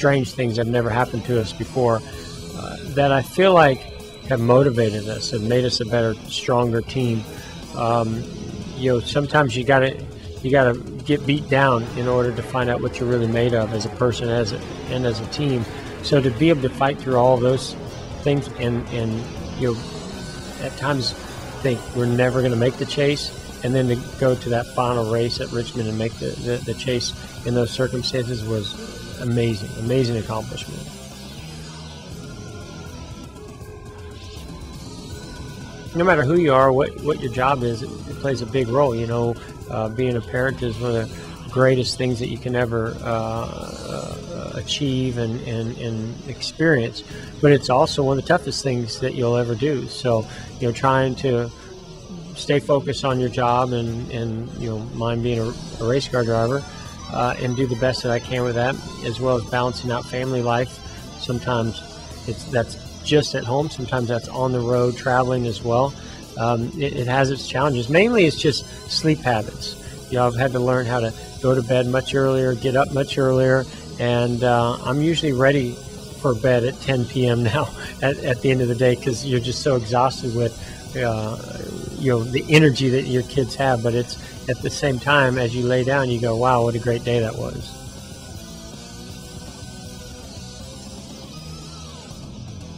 strange things that have never happened to us before, that I feel like have motivated us and made us a better, stronger team. Sometimes you gotta get beat down in order to find out what you're really made of as a person, and as a team. So to be able to fight through all of those things, and at times think we're never going to make the chase, and then to go to that final race at Richmond and make the chase in those circumstances was amazing accomplishment. No matter who you are, what your job is, it plays a big role. Being a parent is one of the greatest things that you can ever achieve and experience, but it's also one of the toughest things that you'll ever do. So, trying to stay focused on your job and mine being a race car driver, and do the best that I can with that, as well as balancing out family life. Sometimes that's just at home. Sometimes that's on the road traveling as well. It has its challenges. Mainly it's just sleep habits. I've had to learn how to go to bed much earlier, get up much earlier, and I'm usually ready for bed at 10 p.m. now at the end of the day, because you're just so exhausted with the energy that your kids have. But it's at the same time, as you lay down, you go, wow, what a great day that was.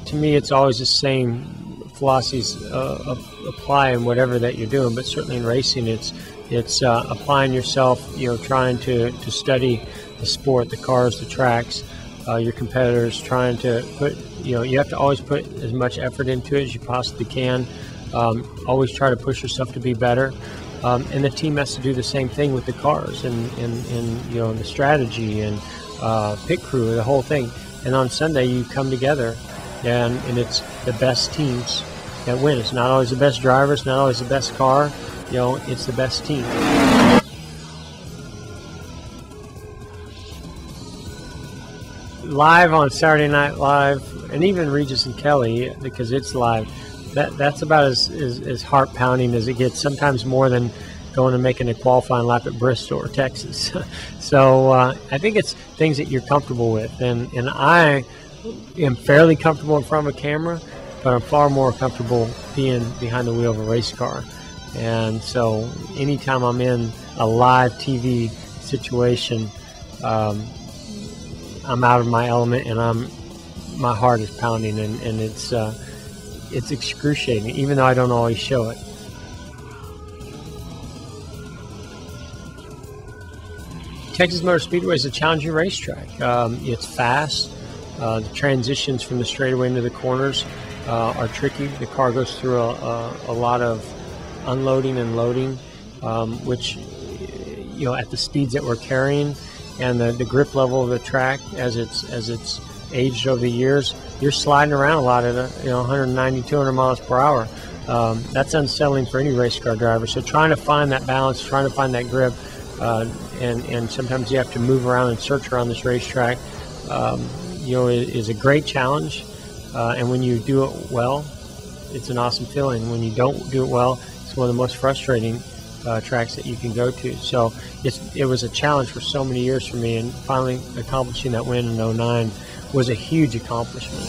To me, it's always the same philosophies apply in whatever that you're doing, but certainly in racing, it's applying yourself, trying to study the sport, the cars, the tracks, your competitors, trying to put, you have to always put as much effort into it as you possibly can. Always try to push yourself to be better. And the team has to do the same thing with the cars and the strategy and pit crew, the whole thing. And on Sunday, you come together, and it's the best teams that win. It's not always the best driver, it's not always the best car, it's the best team. Live on Saturday Night Live, and even Regis and Kelly, because it's live, that's about as heart pounding as it gets, sometimes more than going and making a qualifying lap at Bristol or Texas. So I think it's things that you're comfortable with, and I am fairly comfortable in front of a camera, but I'm far more comfortable being behind the wheel of a race car. And so anytime I'm in a live TV situation, I'm out of my element, and my heart is pounding, and it's excruciating, even though I don't always show it. Texas Motor Speedway is a challenging racetrack. It's fast. The transitions from the straightaway into the corners are tricky. The car goes through a lot of unloading and loading, which, at the speeds that we're carrying and the grip level of the track as it's aged over the years, you're sliding around a lot at 190, 200 miles per hour. That's unsettling for any race car driver. So trying to find that balance, trying to find that grip, and sometimes you have to move around and search around this racetrack. Is a great challenge, and when you do it well, it's an awesome feeling. When you don't do it well, it's one of the most frustrating tracks that you can go to. So it was a challenge for so many years for me, and finally accomplishing that win in '09 was a huge accomplishment.